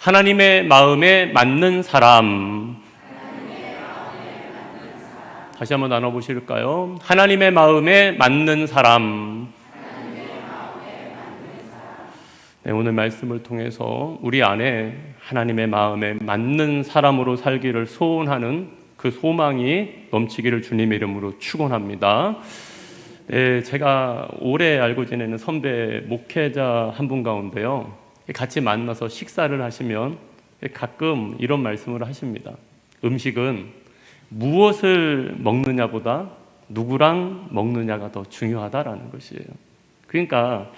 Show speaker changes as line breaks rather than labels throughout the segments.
하나님의 마음에 맞는 사람. 다시 한번 나눠보실까요? 하나님의 마음에 맞는 사람. 네, 오늘 말씀을 통해서 우리 안에 하나님의 마음에 맞는 사람으로 살기를 소원하는 그 소망이 넘치기를 주님의 이름으로 축원합니다. 네, 제가 오래 알고 지내는 선배 목회자 한 분 가운데요, 같이 만나서 식사를 하시면 가끔 이런 말씀을 하십니다. 음식은 무엇을 먹느냐보다 누구랑 먹느냐가 더 중요하다라는 것이에요. 그러니까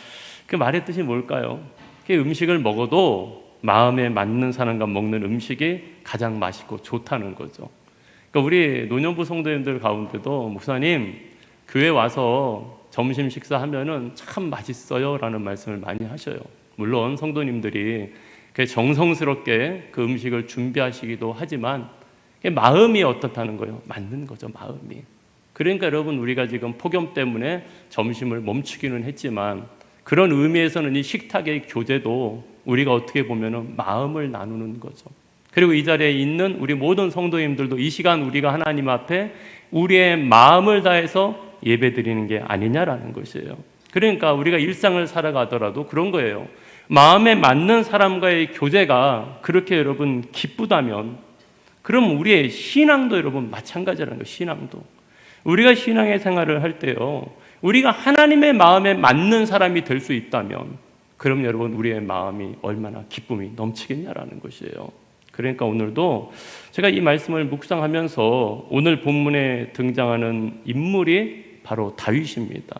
그 말의 뜻이 뭘까요? 그 음식을 먹어도 마음에 맞는 사람과 먹는 음식이 가장 맛있고 좋다는 거죠. 그러니까 우리 노년부 성도님들 가운데도 목사님 교회 와서 점심 식사하면은 참 맛있어요 라는 말씀을 많이 하셔요. 물론 성도님들이 정성스럽게 그 음식을 준비하시기도 하지만 마음이 어떻다는 거예요? 맞는 거죠, 마음이. 그러니까 여러분, 우리가 지금 폭염 때문에 점심을 멈추기는 했지만 그런 의미에서는 이 식탁의 교제도 우리가 어떻게 보면 마음을 나누는 거죠. 그리고 이 자리에 있는 우리 모든 성도님들도 이 시간 우리가 하나님 앞에 우리의 마음을 다해서 예배드리는 게 아니냐라는 것이에요. 그러니까 우리가 일상을 살아가더라도 그런 거예요. 마음에 맞는 사람과의 교제가 그렇게 여러분 기쁘다면, 그럼 우리의 신앙도 여러분 마찬가지라는 거예요. 신앙도 우리가 신앙의 생활을 할 때요, 우리가 하나님의 마음에 맞는 사람이 될 수 있다면 그럼 여러분 우리의 마음이 얼마나 기쁨이 넘치겠냐라는 것이에요. 그러니까 오늘도 제가 이 말씀을 묵상하면서 오늘 본문에 등장하는 인물이 바로 다윗입니다.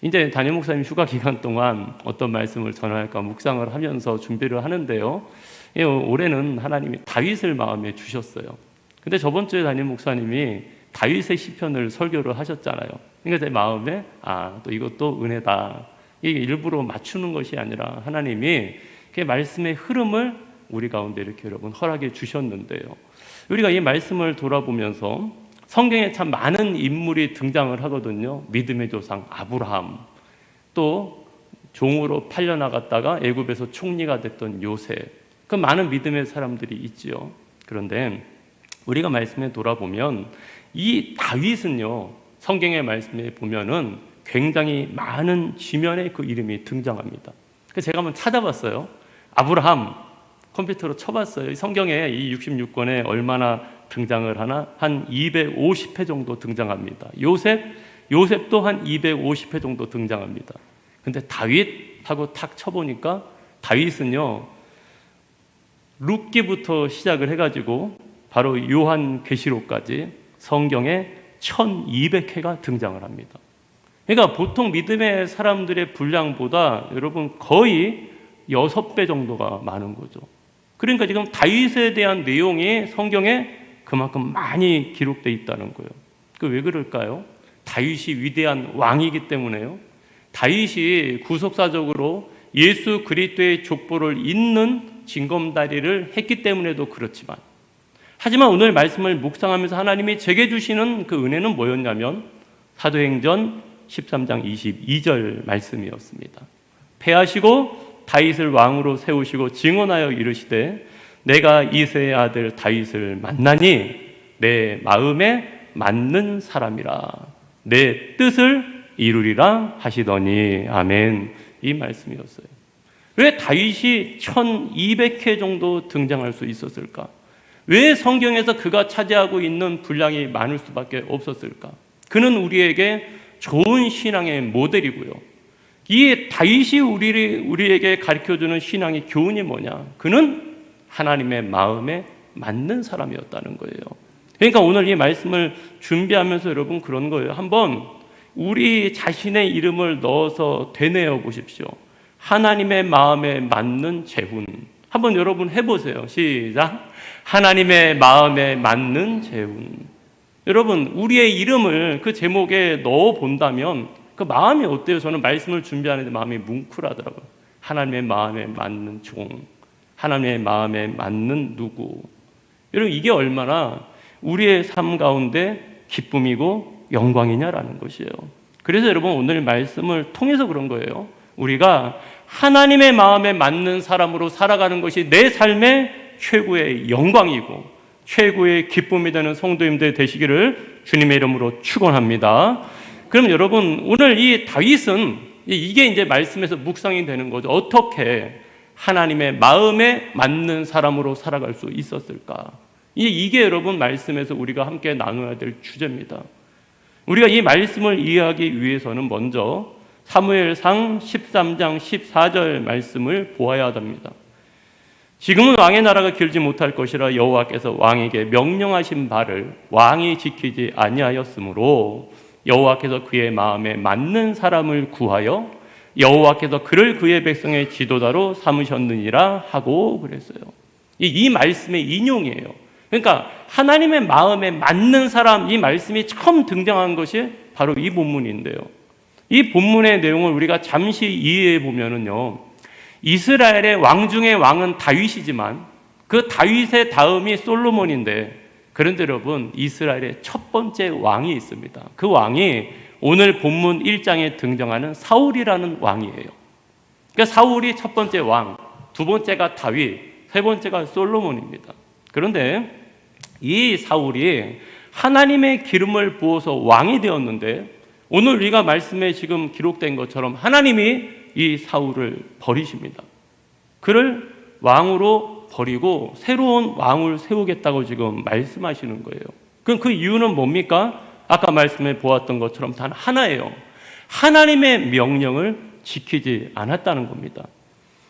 이제 담임 목사님 휴가 기간 동안 어떤 말씀을 전할까 묵상을 하면서 준비를 하는데요, 올해는 하나님이 다윗을 마음에 주셨어요. 근데 저번 주에 담임 목사님이 다윗의 시편을 설교를 하셨잖아요. 그러니까 제 마음에 또 이것도 은혜다. 이게 일부러 맞추는 것이 아니라 하나님이 그 말씀의 흐름을 우리 가운데 이렇게 여러분 허락해 주셨는데요, 우리가 이 말씀을 돌아보면서 성경에 참 많은 인물이 등장을 하거든요. 믿음의 조상 아브라함, 또 종으로 팔려나갔다가 애굽에서 총리가 됐던 요셉, 그 많은 믿음의 사람들이 있지요. 그런데 우리가 말씀에 돌아보면 이 다윗은요, 성경의 말씀에 보면은 굉장히 많은 지면에 그 이름이 등장합니다. 그래서 제가 한번 찾아봤어요. 아브라함 컴퓨터로 쳐봤어요. 성경에 이 66권에 얼마나 등장을 하나? 한 250회 정도 등장합니다. 요셉도 한 250회 정도 등장합니다. 근데 다윗하고 탁 쳐보니까 다윗은요, 룻기부터 시작을 해가지고 바로 요한계시록까지 성경에 1200회가 등장을 합니다. 그러니까 보통 믿음의 사람들의 분량보다 여러분 거의 6배 정도가 많은 거죠. 그러니까 지금 다윗에 대한 내용이 성경에 그만큼 많이 기록되어 있다는 거예요. 왜 그럴까요? 다윗이 위대한 왕이기 때문에요. 다윗이 구속사적으로 예수 그리스도의 족보를 잇는 징검다리를 했기 때문에도 그렇지만, 하지만 오늘 말씀을 묵상하면서 하나님이 제게 주시는 그 은혜는 뭐였냐면 사도행전 13장 22절 말씀이었습니다. 패하시고 다윗을 왕으로 세우시고 증언하여 이르시되 내가 이새의 아들 다윗을 만나니 내 마음에 맞는 사람이라 내 뜻을 이루리라 하시더니 아멘. 이 말씀이었어요. 왜 다윗이 1200회 정도 등장할 수 있었을까? 왜 성경에서 그가 차지하고 있는 분량이 많을 수밖에 없었을까? 그는 우리에게 좋은 신앙의 모델이고요, 이 다윗이 우리에게 가르쳐주는 신앙의 교훈이 뭐냐? 그는 하나님의 마음에 맞는 사람이었다는 거예요. 그러니까 오늘 이 말씀을 준비하면서 여러분 그런 거예요. 한번 우리 자신의 이름을 넣어서 되뇌어 보십시오. 하나님의 마음에 맞는 재훈. 한번 여러분 해보세요. 시작. 하나님의 마음에 맞는 재훈. 여러분 우리의 이름을 그 제목에 넣어 본다면 그 마음이 어때요? 저는 말씀을 준비하는데 마음이 뭉클하더라고요. 하나님의 마음에 맞는 종, 하나님의 마음에 맞는 누구. 여러분 이게 얼마나 우리의 삶 가운데 기쁨이고 영광이냐라는 것이에요. 그래서 여러분 오늘 말씀을 통해서 그런 거예요. 우리가 하나님의 마음에 맞는 사람으로 살아가는 것이 내 삶의 최고의 영광이고 최고의 기쁨이 되는 성도님들 되시기를 주님의 이름으로 축원합니다. 그럼 여러분, 오늘 이 다윗은 이게 이제 말씀에서 묵상이 되는 거죠. 어떻게 하나님의 마음에 맞는 사람으로 살아갈 수 있었을까? 이게 여러분 말씀에서 우리가 함께 나눠야 될 주제입니다. 우리가 이 말씀을 이해하기 위해서는 먼저 사무엘상 13장 14절 말씀을 보아야 합니다. 지금은 왕의 나라가 길지 못할 것이라 여호와께서 왕에게 명령하신 바를 왕이 지키지 아니하였으므로 여호와께서 그의 마음에 맞는 사람을 구하여 여호와께서 그를 그의 백성의 지도자로 삼으셨느니라 하고 그랬어요. 이 말씀의 인용이에요. 그러니까 하나님의 마음에 맞는 사람, 이 말씀이 처음 등장한 것이 바로 이 본문인데요. 이 본문의 내용을 우리가 잠시 이해해 보면은요, 이스라엘의 왕 중의 왕은 다윗이지만 그 다윗의 다음이 솔로몬인데, 그런데 여러분, 이스라엘의 첫 번째 왕이 있습니다. 그 왕이 오늘 본문 1장에 등장하는 사울이라는 왕이에요. 그러니까 사울이 첫 번째 왕, 두 번째가 다윗, 세 번째가 솔로몬입니다. 그런데 이 사울이 하나님의 기름을 부어서 왕이 되었는데, 오늘 우리가 말씀에 지금 기록된 것처럼 하나님이 이 사울을 버리십니다. 그를 왕으로 버리고 새로운 왕을 세우겠다고 지금 말씀하시는 거예요. 그럼 그 이유는 뭡니까? 아까 말씀에 보았던 것처럼 단 하나예요. 하나님의 명령을 지키지 않았다는 겁니다.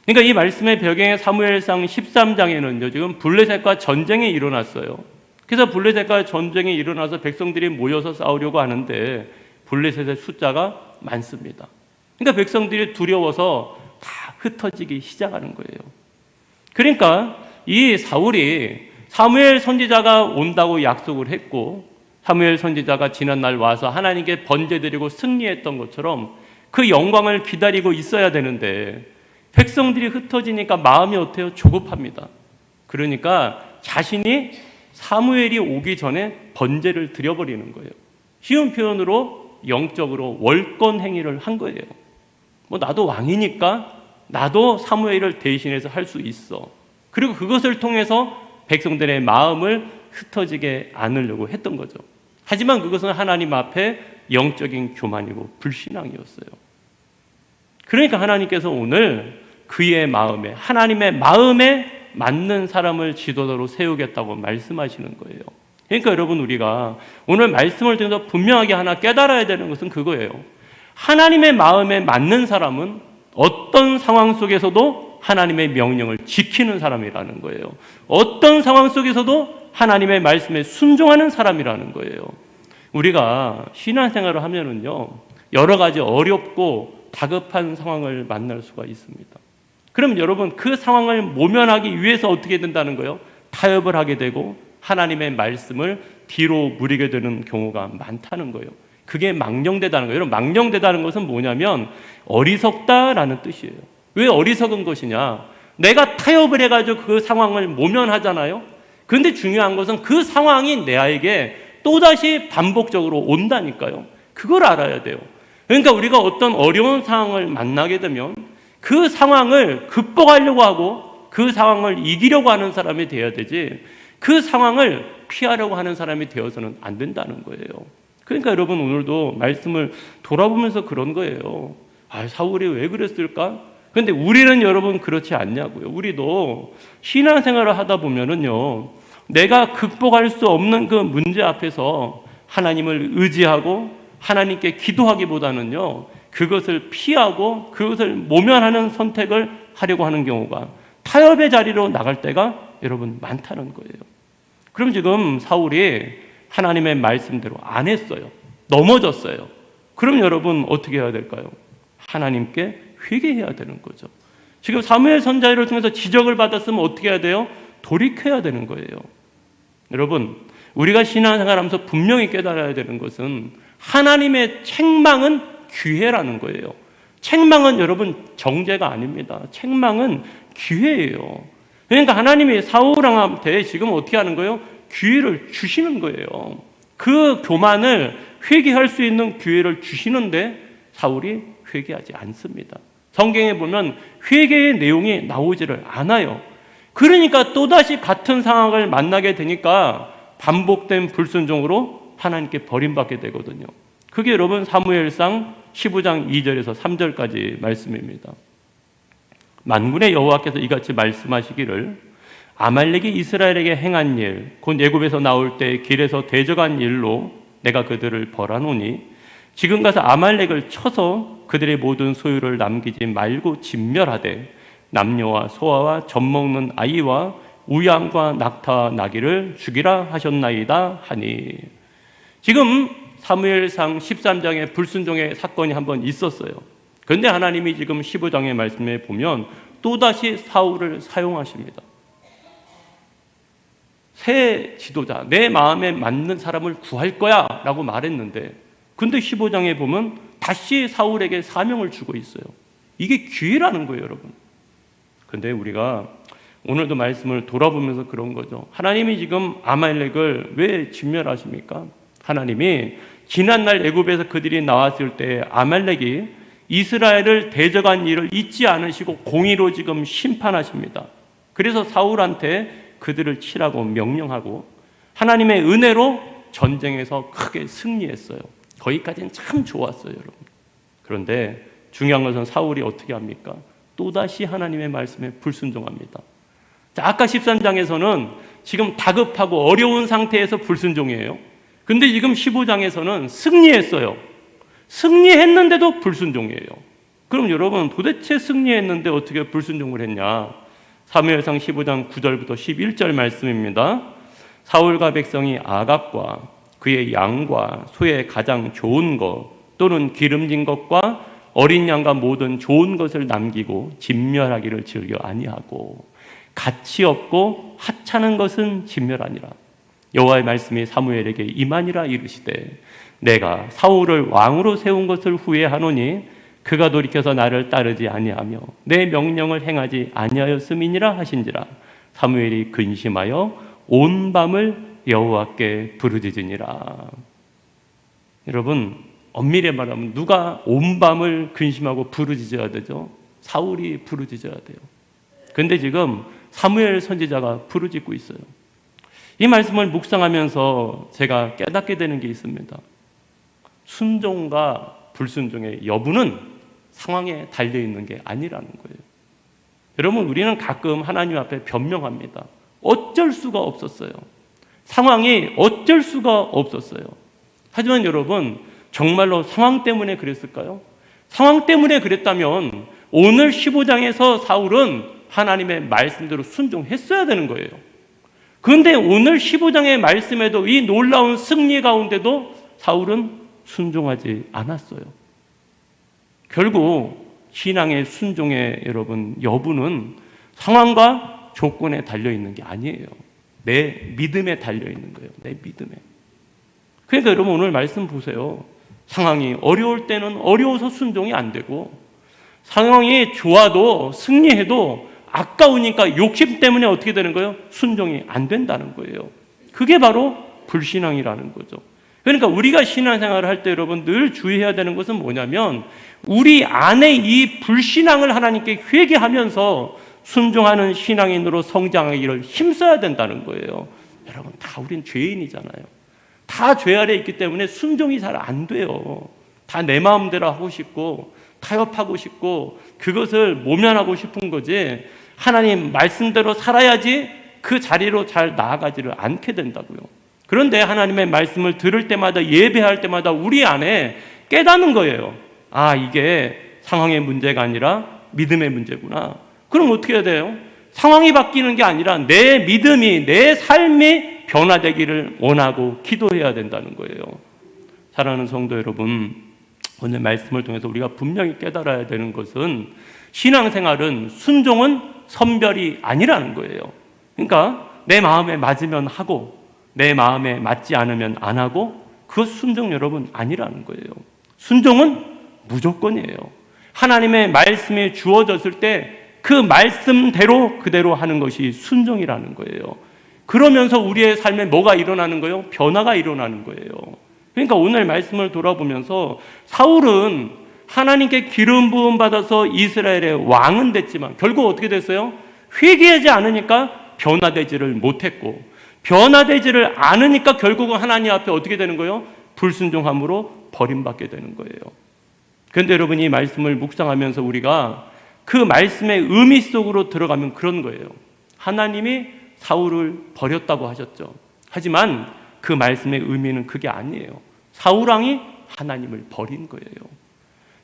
그러니까 이 말씀의 배경에 사무엘상 13장에는요, 지금 블레셋과 전쟁이 일어났어요. 그래서 블레셋과 전쟁이 일어나서 백성들이 모여서 싸우려고 하는데 블레셋의 숫자가 많습니다. 그러니까 백성들이 두려워서 다 흩어지기 시작하는 거예요. 그러니까 이 사울이 사무엘 선지자가 온다고 약속을 했고, 사무엘 선지자가 지난날 와서 하나님께 번제드리고 승리했던 것처럼 그 영광을 기다리고 있어야 되는데 백성들이 흩어지니까 마음이 어때요? 조급합니다. 그러니까 자신이 사무엘이 오기 전에 번제를 드려버리는 거예요. 쉬운 표현으로 영적으로 월권 행위를 한 거예요. 나도 왕이니까 나도 사무엘을 대신해서 할 수 있어. 그리고 그것을 통해서 백성들의 마음을 흩어지게 않으려고 했던 거죠. 하지만 그것은 하나님 앞에 영적인 교만이고 불신앙이었어요. 그러니까 하나님께서 오늘 그의 마음에, 하나님의 마음에 맞는 사람을 지도자로 세우겠다고 말씀하시는 거예요. 그러니까 여러분, 우리가 오늘 말씀을 통해서 분명하게 하나 깨달아야 되는 것은 그거예요. 하나님의 마음에 맞는 사람은 어떤 상황 속에서도 하나님의 명령을 지키는 사람이라는 거예요. 어떤 상황 속에서도 하나님의 말씀에 순종하는 사람이라는 거예요. 우리가 신앙생활을 하면은요, 여러 가지 어렵고 다급한 상황을 만날 수가 있습니다. 그럼 여러분, 그 상황을 모면하기 위해서 어떻게 된다는 거예요? 타협을 하게 되고 하나님의 말씀을 뒤로 무리게 되는 경우가 많다는 거예요. 그게 망령되다는 거예요. 여러분, 망령되다는 것은 뭐냐면 어리석다라는 뜻이에요. 왜 어리석은 것이냐? 내가 타협을 해가지고 그 상황을 모면하잖아요. 그런데 중요한 것은 그 상황이 내게 또다시 반복적으로 온다니까요. 그걸 알아야 돼요. 그러니까 우리가 어떤 어려운 상황을 만나게 되면 그 상황을 극복하려고 하고 그 상황을 이기려고 하는 사람이 되어야 되지, 그 상황을 피하려고 하는 사람이 되어서는 안 된다는 거예요. 그러니까 여러분, 오늘도 말씀을 돌아보면서 그런 거예요. 사울이 왜 그랬을까? 그런데 우리는 여러분 그렇지 않냐고요. 우리도 신앙생활을 하다 보면은요, 내가 극복할 수 없는 그 문제 앞에서 하나님을 의지하고 하나님께 기도하기보다는요, 그것을 피하고 그것을 모면하는 선택을 하려고 하는 경우가, 타협의 자리로 나갈 때가 여러분 많다는 거예요. 그럼 지금 사울이 하나님의 말씀대로 안 했어요. 넘어졌어요. 그럼 여러분 어떻게 해야 될까요? 하나님께 회개해야 되는 거죠. 지금 사무엘 선지자를 통해서 지적을 받았으면 어떻게 해야 돼요? 돌이켜야 되는 거예요. 여러분, 우리가 신앙생활하면서 분명히 깨달아야 되는 것은 하나님의 책망은 기회라는 거예요. 책망은 여러분 정죄가 아닙니다. 책망은 기회예요. 그러니까 하나님이 사울왕한테 지금 어떻게 하는 거예요? 기회를 주시는 거예요. 그 교만을 회개할 수 있는 기회를 주시는데 사울이 회개하지 않습니다. 성경에 보면 회개의 내용이 나오지를 않아요. 그러니까 또다시 같은 상황을 만나게 되니까 반복된 불순종으로 하나님께 버림받게 되거든요. 그게 여러분 사무엘상 15장 2절에서 3절까지 말씀입니다. 만군의 여호와께서 이같이 말씀하시기를 아말렉이 이스라엘에게 행한 일, 곧 애굽에서 나올 때 길에서 대적한 일로 내가 그들을 벌하노니 지금 가서 아말렉을 쳐서 그들의 모든 소유를 남기지 말고 진멸하되 남녀와 소아와 젖먹는 아이와 우양과 낙타와 나귀를 죽이라 하셨나이다 하니. 지금 사무엘상 13장에 불순종의 사건이 한번 있었어요. 그런데 하나님이 지금 15장의 말씀에 보면 또다시 사울을 사용하십니다. 새 지도자, 내 마음에 맞는 사람을 구할 거야 라고 말했는데, 근데 15장에 보면 다시 사울에게 사명을 주고 있어요. 이게 기회라는 거예요, 여러분. 근데 우리가 오늘도 말씀을 돌아보면서 그런 거죠. 하나님이 지금 아말렉을 왜 진멸하십니까? 하나님이 지난날 애굽에서 그들이 나왔을 때 아말렉이 이스라엘을 대적한 일을 잊지 않으시고 공의로 지금 심판하십니다. 그래서 사울한테 그들을 치라고 명령하고 하나님의 은혜로 전쟁에서 크게 승리했어요. 거기까지는 참 좋았어요, 여러분. 그런데 중요한 것은 사울이 어떻게 합니까? 또다시 하나님의 말씀에 불순종합니다. 자, 아까 13장에서는 지금 다급하고 어려운 상태에서 불순종이에요. 근데 지금 15장에서는 승리했어요. 승리했는데도 불순종이에요. 그럼 여러분, 도대체 승리했는데 어떻게 불순종을 했냐? 사무엘상 15장 9절부터 11절 말씀입니다. 사울과 백성이 아각과 그의 양과 소의 가장 좋은 것 또는 기름진 것과 어린 양과 모든 좋은 것을 남기고 진멸하기를 즐겨 아니하고 가치 없고 하찮은 것은 진멸하니라. 여호와의 말씀이 사무엘에게 임하니라 이르시되 내가 사울을 왕으로 세운 것을 후회하노니 그가 돌이켜서 나를 따르지 아니하며 내 명령을 행하지 아니하였음이니라 하신지라. 사무엘이 근심하여 온 밤을 여호와께 부르짖으니라. 여러분, 엄밀히 말하면 누가 온 밤을 근심하고 부르짖어야 되죠? 사울이 부르짖어야 돼요. 그런데 지금 사무엘 선지자가 부르짖고 있어요. 이 말씀을 묵상하면서 제가 깨닫게 되는 게 있습니다. 순종과 불순종의 여부는 상황에 달려있는 게 아니라는 거예요. 여러분, 우리는 가끔 하나님 앞에 변명합니다. 어쩔 수가 없었어요. 상황이 어쩔 수가 없었어요. 하지만 여러분, 정말로 상황 때문에 그랬을까요? 상황 때문에 그랬다면 오늘 15장에서 사울은 하나님의 말씀대로 순종했어야 되는 거예요. 그런데 오늘 15장의 말씀에도 이 놀라운 승리 가운데도 사울은 순종하지 않았어요. 결국 신앙의 순종의 여러분 여부는 상황과 조건에 달려있는 게 아니에요. 내 믿음에 달려있는 거예요. 내 믿음에. 그러니까 여러분 오늘 말씀 보세요. 상황이 어려울 때는 어려워서 순종이 안 되고 상황이 좋아도 승리해도 아까우니까 욕심 때문에 어떻게 되는 거예요? 순종이 안 된다는 거예요. 그게 바로 불신앙이라는 거죠. 그러니까 우리가 신앙생활을 할 때 여러분 늘 주의해야 되는 것은 뭐냐면 우리 안에 이 불신앙을 하나님께 회개하면서 순종하는 신앙인으로 성장하기를 힘써야 된다는 거예요. 여러분 다 우린 죄인이잖아요. 다 죄 아래 있기 때문에 순종이 잘 안 돼요. 다 내 마음대로 하고 싶고 타협하고 싶고 그것을 모면하고 싶은 거지 하나님 말씀대로 살아야지 그 자리로 잘 나아가지를 않게 된다고요. 그런데 하나님의 말씀을 들을 때마다 예배할 때마다 우리 안에 깨닫는 거예요. 아, 이게 상황의 문제가 아니라 믿음의 문제구나. 그럼 어떻게 해야 돼요? 상황이 바뀌는 게 아니라 내 믿음이, 내 삶이 변화되기를 원하고 기도해야 된다는 거예요. 사랑하는 성도 여러분, 오늘 말씀을 통해서 우리가 분명히 깨달아야 되는 것은 신앙생활은 순종은 선별이 아니라는 거예요. 그러니까 내 마음에 맞으면 하고 내 마음에 맞지 않으면 안 하고 그것 순종 여러분 아니라는 거예요. 순종은 무조건이에요. 하나님의 말씀이 주어졌을 때 그 말씀대로 그대로 하는 것이 순종이라는 거예요. 그러면서 우리의 삶에 뭐가 일어나는 거예요? 변화가 일어나는 거예요. 그러니까 오늘 말씀을 돌아보면서 사울은 하나님께 기름 부음 받아서 이스라엘의 왕은 됐지만 결국 어떻게 됐어요? 회개하지 않으니까 변화되지를 못했고, 변화되지를 않으니까 결국은 하나님 앞에 어떻게 되는 거예요? 불순종함으로 버림받게 되는 거예요. 그런데 여러분, 이 말씀을 묵상하면서 우리가 그 말씀의 의미 속으로 들어가면 그런 거예요. 하나님이 사울을 버렸다고 하셨죠. 하지만 그 말씀의 의미는 그게 아니에요. 사울왕이 하나님을 버린 거예요.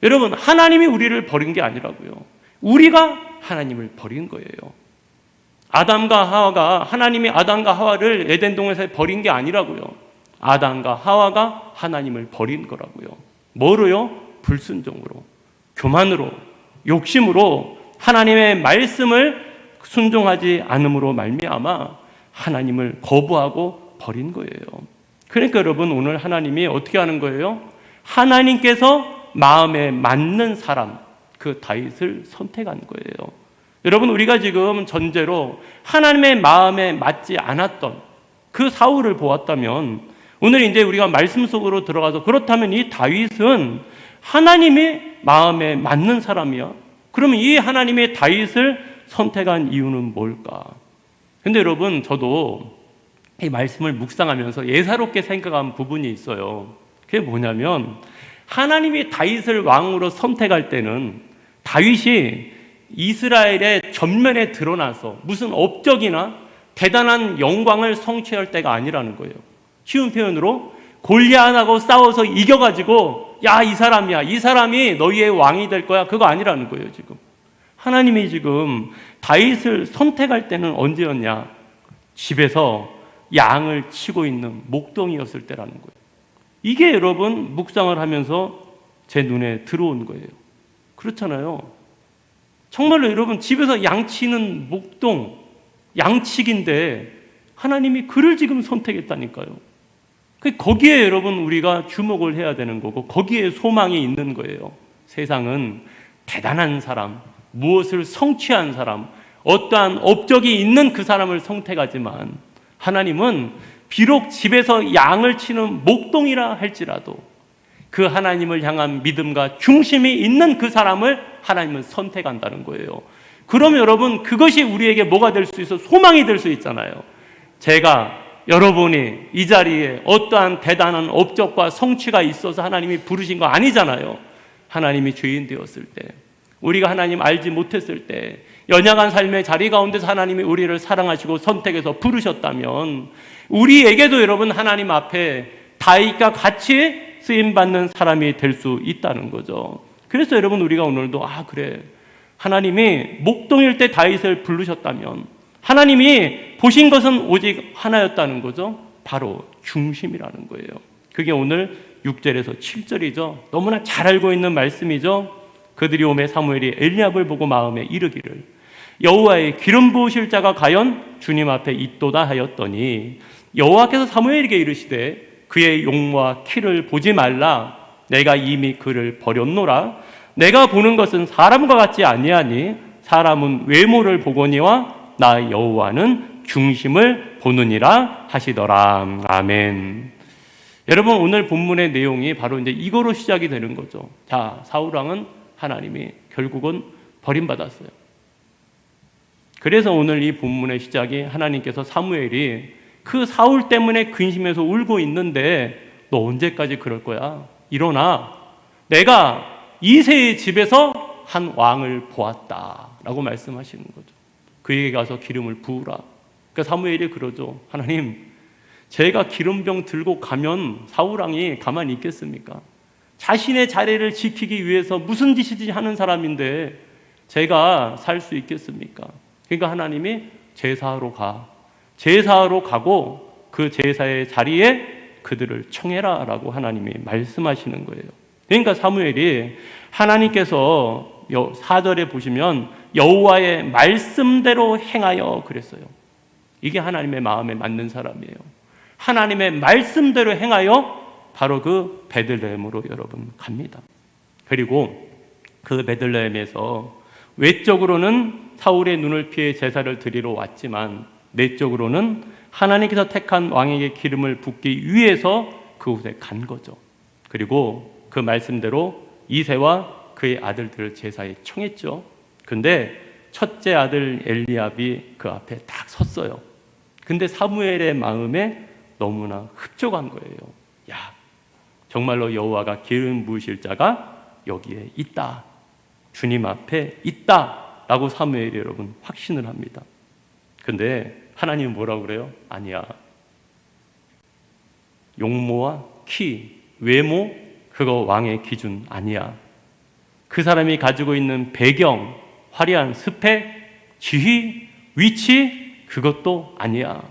여러분, 하나님이 우리를 버린 게 아니라고요. 우리가 하나님을 버린 거예요. 하나님이 아담과 하와를 에덴 동산에서 버린 게 아니라고요. 아담과 하와가 하나님을 버린 거라고요. 뭐로요? 불순종으로, 교만으로, 욕심으로 하나님의 말씀을 순종하지 않음으로 말미암아 하나님을 거부하고 버린 거예요. 그러니까 여러분, 오늘 하나님이 어떻게 하는 거예요? 하나님께서 마음에 맞는 사람, 그 다윗을 선택한 거예요. 여러분, 우리가 지금 전제로 하나님의 마음에 맞지 않았던 그 사울을 보았다면, 오늘 이제 우리가 말씀 속으로 들어가서 그렇다면 이 다윗은 하나님의 마음에 맞는 사람이야. 그러면 이 하나님의 다윗을 선택한 이유는 뭘까? 근데 여러분, 저도 이 말씀을 묵상하면서 예사롭게 생각한 부분이 있어요. 그게 뭐냐면, 하나님이 다윗을 왕으로 선택할 때는 다윗이 이스라엘의 전면에 드러나서 무슨 업적이나 대단한 영광을 성취할 때가 아니라는 거예요. 쉬운 표현으로 골리앗하고 싸워서 이겨가지고 야, 이 사람이야, 이 사람이 너희의 왕이 될 거야, 그거 아니라는 거예요. 지금 하나님이 지금 다윗을 선택할 때는 언제였냐? 집에서 양을 치고 있는 목동이었을 때라는 거예요. 이게 여러분, 묵상을 하면서 제 눈에 들어온 거예요. 그렇잖아요. 정말로 여러분, 집에서 양치는 목동, 양치기인데 하나님이 그를 지금 선택했다니까요. 거기에 여러분, 우리가 주목을 해야 되는 거고, 거기에 소망이 있는 거예요. 세상은 대단한 사람, 무엇을 성취한 사람, 어떠한 업적이 있는 그 사람을 선택하지만, 하나님은 비록 집에서 양을 치는 목동이라 할지라도 그 하나님을 향한 믿음과 중심이 있는 그 사람을 하나님은 선택한다는 거예요. 그러면 여러분, 그것이 우리에게 뭐가 될 수 있어? 소망이 될 수 있잖아요. 여러분이 이 자리에 어떠한 대단한 업적과 성취가 있어서 하나님이 부르신 거 아니잖아요. 하나님이 죄인 되었을 때, 우리가 하나님 알지 못했을 때, 연약한 삶의 자리 가운데서 하나님이 우리를 사랑하시고 선택해서 부르셨다면, 우리에게도 여러분, 하나님 앞에 다윗과 같이 쓰임받는 사람이 될 수 있다는 거죠. 그래서 여러분, 우리가 오늘도 그래, 하나님이 목동일 때 다윗을 부르셨다면 하나님이 보신 것은 오직 하나였다는 거죠. 바로 중심이라는 거예요. 그게 오늘 6절에서 7절이죠. 너무나 잘 알고 있는 말씀이죠. 그들이 오매 사무엘이 엘리압을 보고 마음에 이르기를, 여호와의 기름 부으실 자가 과연 주님 앞에 있도다 하였더니, 여호와께서 사무엘에게 이르시되 그의 용모와 키를 보지 말라. 내가 이미 그를 버렸노라. 내가 보는 것은 사람과 같지 아니하니 사람은 외모를 보거니와 나 여호와는 중심을 보느니라 하시더라. 아멘. 여러분, 오늘 본문의 내용이 바로 이제 이거로 시작이 되는 거죠. 자, 사울왕은 하나님이 결국은 버림받았어요. 그래서 오늘 이 본문의 시작이, 하나님께서 사무엘이 그 사울 때문에 근심해서 울고 있는데 너 언제까지 그럴 거야? 일어나. 내가 이새의 집에서 한 왕을 보았다 라고 말씀하시는 거죠. 그에게 가서 기름을 부으라. 그러니까 사무엘이 그러죠. 하나님, 제가 기름병 들고 가면 사울왕이 가만히 있겠습니까? 자신의 자리를 지키기 위해서 무슨 짓이든지 하는 사람인데 제가 살 수 있겠습니까? 그러니까 하나님이 제사하러 가. 제사하러 가고 그 제사의 자리에 그들을 청해라 라고 하나님이 말씀하시는 거예요. 그러니까 사무엘이 하나님께서 4절에 보시면 여호와의 말씀대로 행하여 그랬어요. 이게 하나님의 마음에 맞는 사람이에요. 하나님의 말씀대로 행하여 바로 그 베들레헴으로 여러분 갑니다. 그리고 그 베들레헴에서 외적으로는 사울의 눈을 피해 제사를 드리러 왔지만 내적으로는 하나님께서 택한 왕에게 기름을 붓기 위해서 그곳에 간 거죠. 그리고 그 말씀대로 이새와 그의 아들들을 제사에 청했죠. 근데 첫째 아들 엘리압이 그 앞에 딱 섰어요. 근데 사무엘의 마음에 너무나 흡족한 거예요. 야, 정말로 여호와가 기름 부으실 자가 여기에 있다. 주님 앞에 있다. 라고 사무엘이 여러분 확신을 합니다. 근데 하나님은 뭐라고 그래요? 아니야. 용모와 키, 외모, 그거 왕의 기준 아니야. 그 사람이 가지고 있는 배경, 화려한 스펙, 지위, 위치, 그것도 아니야.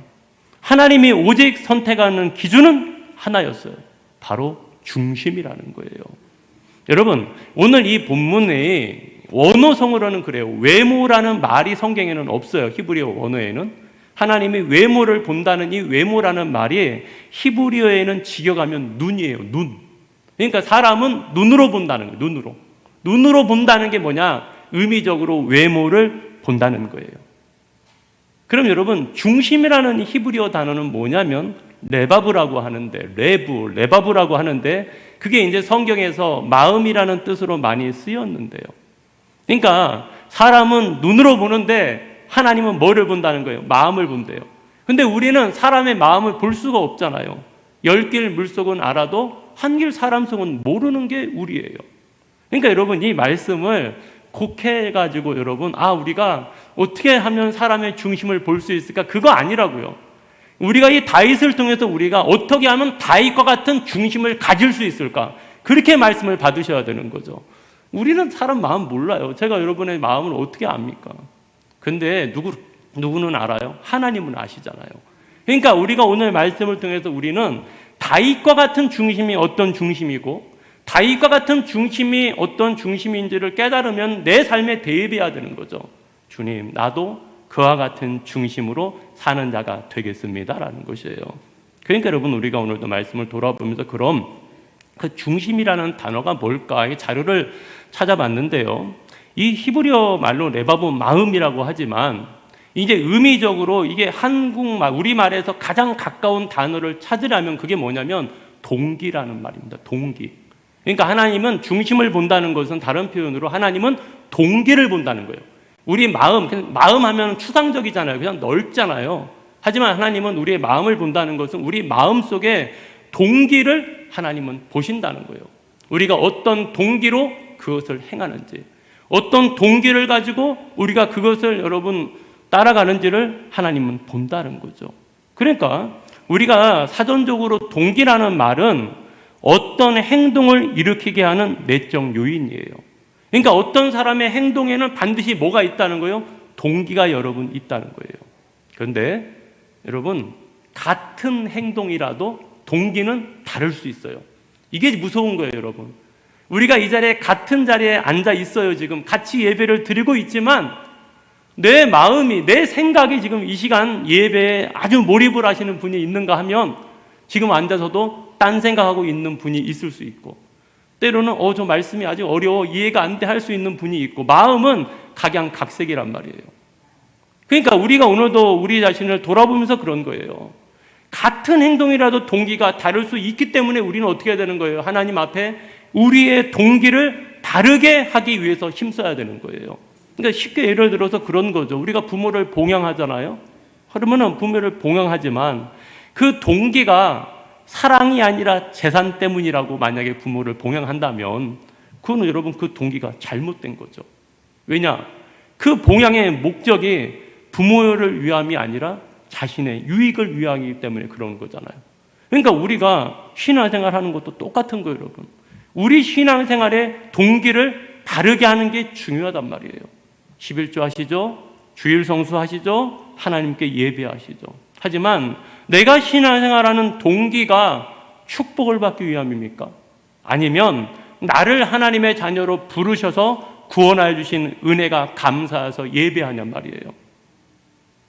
하나님이 오직 선택하는 기준은 하나였어요. 바로 중심이라는 거예요. 여러분, 오늘 이 본문에 원어성으로는 그래요. 외모라는 말이 성경에는 없어요. 히브리어 원어에는. 하나님이 외모를 본다는 이 외모라는 말이 히브리어에는 직역하면 눈이에요. 눈. 그러니까 사람은 눈으로 본다는 거예요. 눈으로. 눈으로 본다는 게 뭐냐? 의미적으로 외모를 본다는 거예요. 그럼 여러분, 중심이라는 히브리어 단어는 뭐냐면 레바브라고 하는데, 레바브라고 하는데, 그게 이제 성경에서 마음이라는 뜻으로 많이 쓰였는데요. 그러니까 사람은 눈으로 보는데 하나님은 뭐를 본다는 거예요? 마음을 본대요. 근데 우리는 사람의 마음을 볼 수가 없잖아요. 10길 물속은 알아도 한 길 사람 속은 모르는 게 우리예요. 그러니까 여러분, 이 말씀을 곡해가지고 여러분, 우리가 어떻게 하면 사람의 중심을 볼 수 있을까? 그거 아니라고요. 우리가 이 다윗을 통해서 우리가 어떻게 하면 다윗과 같은 중심을 가질 수 있을까? 그렇게 말씀을 받으셔야 되는 거죠. 우리는 사람 마음 몰라요. 제가 여러분의 마음을 어떻게 압니까? 근데 누구는 알아요? 하나님은 아시잖아요. 그러니까 우리가 오늘 말씀을 통해서 우리는 다윗과 같은 중심이 어떤 중심이고 다윗과 같은 중심이 어떤 중심인지를 깨달으면 내 삶에 대입해야 되는 거죠. 주님, 나도 그와 같은 중심으로 사는 자가 되겠습니다라는 것이에요. 그러니까 여러분, 우리가 오늘도 말씀을 돌아보면서 그럼 그 중심이라는 단어가 뭘까? 이 자료를 찾아봤는데요. 이 히브리어 말로 레바브 마음이라고 하지만 이제 의미적으로 이게 한국말, 우리말에서 가장 가까운 단어를 찾으려면 그게 뭐냐면 동기라는 말입니다. 동기. 그러니까 하나님은 중심을 본다는 것은 다른 표현으로 하나님은 동기를 본다는 거예요. 우리 마음 하면 추상적이잖아요. 그냥 넓잖아요. 하지만 하나님은 우리의 마음을 본다는 것은 우리 마음 속에 동기를 하나님은 보신다는 거예요. 우리가 어떤 동기로 그것을 행하는지, 어떤 동기를 가지고 우리가 그것을 여러분 따라가는지를 하나님은 본다는 거죠. 그러니까 우리가 사전적으로 동기라는 말은 어떤 행동을 일으키게 하는 내적 요인이에요. 그러니까 어떤 사람의 행동에는 반드시 뭐가 있다는 거예요? 동기가 여러분 있다는 거예요. 그런데 여러분, 같은 행동이라도 동기는 다를 수 있어요. 이게 무서운 거예요, 여러분. 우리가 이 자리에 같은 자리에 앉아 있어요. 지금 같이 예배를 드리고 있지만 내 마음이, 내 생각이 지금 이 시간 예배에 아주 몰입을 하시는 분이 있는가 하면 지금 앉아서도 딴 생각하고 있는 분이 있을 수 있고, 때로는 저 말씀이 아직 어려워 이해가 안 돼 할 수 있는 분이 있고, 마음은 각양각색이란 말이에요. 그러니까 우리가 오늘도 우리 자신을 돌아보면서 그런 거예요. 같은 행동이라도 동기가 다를 수 있기 때문에 우리는 어떻게 해야 되는 거예요? 하나님 앞에 우리의 동기를 다르게 하기 위해서 힘써야 되는 거예요. 그러니까 쉽게 예를 들어서 그런 거죠. 우리가 부모를 봉양하잖아요. 그러면 부모를 봉양하지만 그 동기가 사랑이 아니라 재산 때문이라고 만약에 부모를 봉양한다면 그건 여러분 그 동기가 잘못된 거죠. 왜냐? 그 봉양의 목적이 부모를 위함이 아니라 자신의 유익을 위하기 때문에 그런 거잖아요. 그러니까 우리가 신앙생활 하는 것도 똑같은 거예요, 여러분. 우리 신앙생활의 동기를 다르게 하는 게 중요하단 말이에요. 11조 하시죠? 주일 성수 하시죠? 하나님께 예배하시죠. 하지만 내가 신앙생활하는 동기가 축복을 받기 위함입니까? 아니면 나를 하나님의 자녀로 부르셔서 구원하여 주신 은혜가 감사해서 예배하냔 말이에요.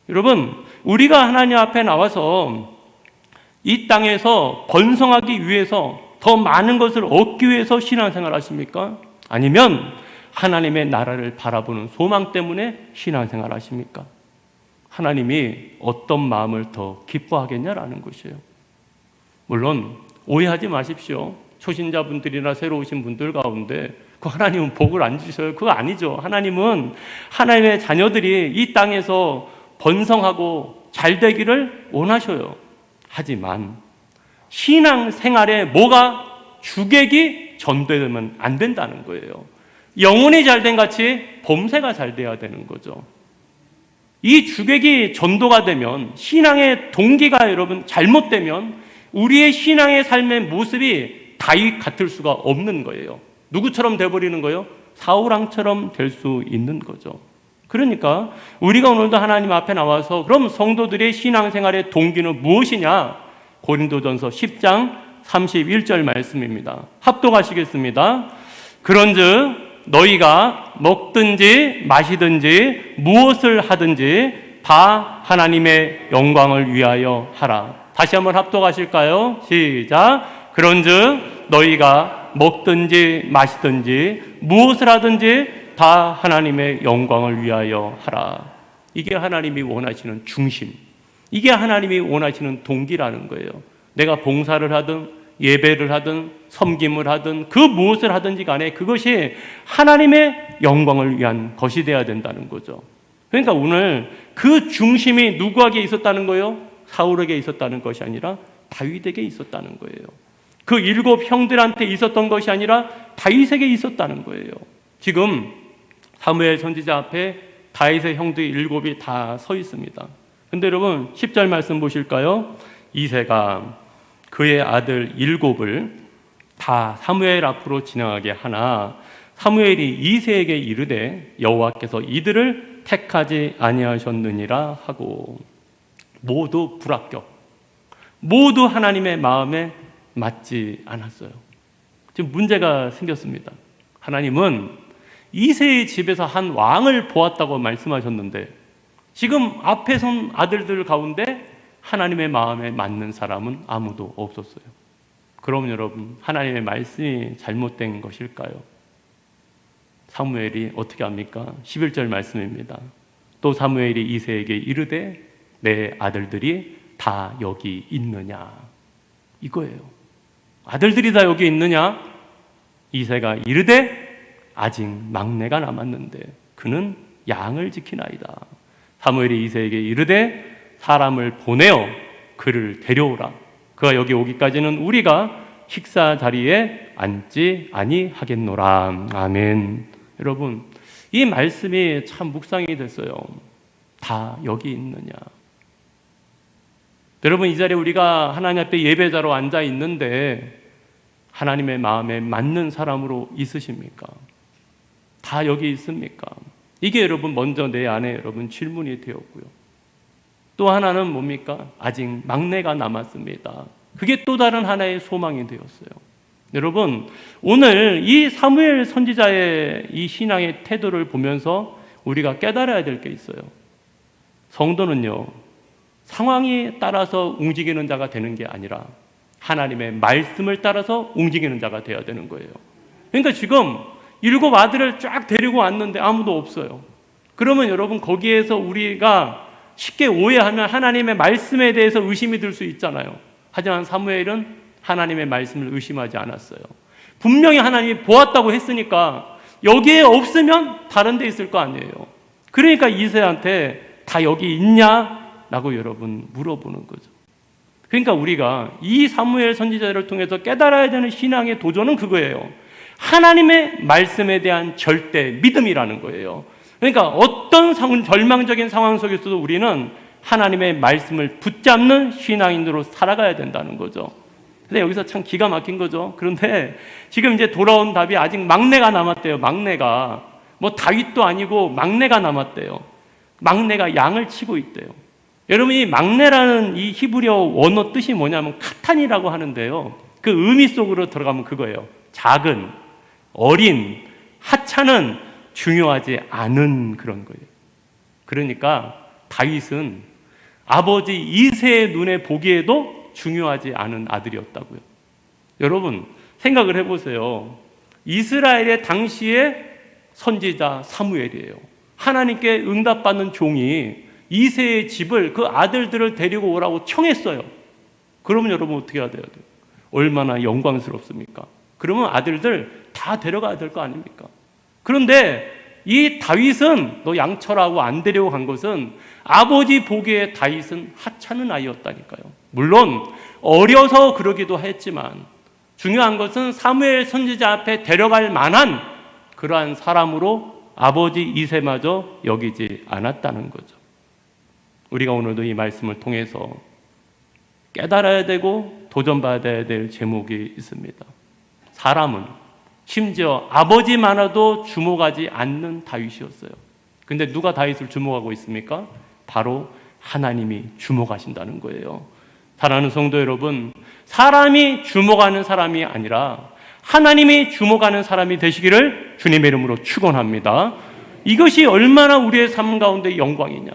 여러분, 우리가 하나님 앞에 나와서 이 땅에서 번성하기 위해서 더 많은 것을 얻기 위해서 신앙생활 하십니까? 아니면 하나님의 나라를 바라보는 소망 때문에 신앙생활 하십니까? 하나님이 어떤 마음을 더 기뻐하겠냐라는 것이에요. 물론 오해하지 마십시오. 초신자분들이나 새로 오신 분들 가운데 그 하나님은 복을 안 주셔요. 그거 아니죠. 하나님은 하나님의 자녀들이 이 땅에서 번성하고 잘 되기를 원하셔요. 하지만 신앙 생활에 뭐가 주객이 전되면 안 된다는 거예요. 영혼이 잘된 같이 범세가 잘 돼야 되는 거죠. 이 주객이 전도가 되면, 신앙의 동기가 여러분 잘못되면 우리의 신앙의 삶의 모습이 다윗 같을 수가 없는 거예요. 누구처럼 돼버리는 거예요? 사울왕처럼 될 수 있는 거죠. 그러니까 우리가 오늘도 하나님 앞에 나와서 그럼 성도들의 신앙생활의 동기는 무엇이냐? 고린도전서 10장 31절 말씀입니다. 합독하시겠습니다. 그런즉 너희가 먹든지 마시든지 무엇을 하든지 다 하나님의 영광을 위하여 하라. 다시 한번 합독하실까요? 시작. 그런즉 너희가 먹든지 마시든지 무엇을 하든지 다 하나님의 영광을 위하여 하라. 이게 하나님이 원하시는 중심, 이게 하나님이 원하시는 동기라는 거예요. 내가 봉사를 하든 예배를 하든 섬김을 하든 그 무엇을 하든지 간에 그것이 하나님의 영광을 위한 것이 되어야 된다는 거죠. 그러니까 오늘 그 중심이 누구에게 있었다는 거예요? 사울에게 있었다는 것이 아니라 다윗에게 있었다는 거예요. 그 7 형들한테 있었던 것이 아니라 다윗에게 있었다는 거예요. 지금 사무엘 선지자 앞에 다윗의 형들 7이 다 서 있습니다. 근데 여러분 10절 말씀 보실까요? 이새가 그의 아들 7을 다 사무엘 앞으로 지나가게 하나 사무엘이 이새에게 이르되 여호와께서 이들을 택하지 아니하셨느니라 하고, 모두 불합격, 모두 하나님의 마음에 맞지 않았어요. 지금 문제가 생겼습니다. 하나님은 이새의 집에서 한 왕을 보았다고 말씀하셨는데 지금 앞에 선 아들들 가운데 하나님의 마음에 맞는 사람은 아무도 없었어요. 그럼 여러분, 하나님의 말씀이 잘못된 것일까요? 사무엘이 어떻게 합니까? 11절 말씀입니다. 또 사무엘이 이새에게 이르되 내 아들들이 다 여기 있느냐, 이거예요. 아들들이 다 여기 있느냐? 이새가 이르되 아직 막내가 남았는데 그는 양을 지키나이다. 사무엘이 이새에게 이르되 사람을 보내어 그를 데려오라. 그가 여기 오기까지는 우리가 식사 자리에 앉지 아니하겠노라. 아멘. 여러분, 이 말씀이 참 묵상이 됐어요. 다 여기 있느냐. 여러분, 이 자리에 우리가 하나님 앞에 예배자로 앉아 있는데 하나님의 마음에 맞는 사람으로 있으십니까? 다 여기 있습니까? 이게 여러분 먼저 내 안에 여러분 질문이 되었고요. 또 하나는 뭡니까? 아직 막내가 남았습니다. 그게 또 다른 하나의 소망이 되었어요. 여러분, 오늘 이 사무엘 선지자의 이 신앙의 태도를 보면서 우리가 깨달아야 될 게 있어요. 성도는요, 상황에 따라서 움직이는 자가 되는 게 아니라 하나님의 말씀을 따라서 움직이는 자가 되어야 되는 거예요. 그러니까 지금 7 아들을 쫙 데리고 왔는데 아무도 없어요. 그러면 여러분, 거기에서 우리가 쉽게 오해하면 하나님의 말씀에 대해서 의심이 들 수 있잖아요. 하지만 사무엘은 하나님의 말씀을 의심하지 않았어요. 분명히 하나님이 보았다고 했으니까 여기에 없으면 다른 데 있을 거 아니에요. 그러니까 이새한테 다 여기 있냐? 라고 여러분 물어보는 거죠. 그러니까 우리가 이 사무엘 선지자를 통해서 깨달아야 되는 신앙의 도전은 그거예요. 하나님의 말씀에 대한 절대 믿음이라는 거예요. 그러니까 어떤 절망적인 상황 속에서도 우리는 하나님의 말씀을 붙잡는 신앙인으로 살아가야 된다는 거죠. 근데 여기서 참 기가 막힌 거죠. 그런데 지금 이제 돌아온 답이 아직 막내가 남았대요. 막내가. 뭐 다윗도 아니고 막내가 남았대요. 막내가 양을 치고 있대요. 여러분, 이 막내라는 이 히브리어 원어 뜻이 뭐냐면 카탄이라고 하는데요. 그 의미 속으로 들어가면 그거예요. 작은, 어린, 하찮은, 중요하지 않은 그런 거예요. 그러니까 다윗은 아버지 이새의 눈에 보기에도 중요하지 않은 아들이었다고요. 여러분, 생각을 해보세요. 이스라엘의 당시의 선지자 사무엘이에요. 하나님께 응답받는 종이 이새의 집을, 그 아들들을 데리고 오라고 청했어요. 그러면 여러분 어떻게 해야 돼요? 얼마나 영광스럽습니까? 그러면 아들들 다 데려가야 될 거 아닙니까? 그런데 이 다윗은 너 양처라고 안 데려고 간 것은 아버지 보기에 다윗은 하찮은 아이였다니까요. 물론 어려서 그러기도 했지만 중요한 것은 사무엘 선지자 앞에 데려갈 만한 그러한 사람으로 아버지 이새마저 여기지 않았다는 거죠. 우리가 오늘도 이 말씀을 통해서 깨달아야 되고 도전받아야 될 제목이 있습니다. 사람은 심지어 아버지만아도 주목하지 않는 다윗이었어요. 근데 누가 다윗을 주목하고 있습니까? 바로 하나님이 주목하신다는 거예요. 사랑하는 성도 여러분, 사람이 주목하는 사람이 아니라 하나님이 주목하는 사람이 되시기를 주님의 이름으로 축원합니다. 이것이 얼마나 우리의 삶 가운데 영광이냐.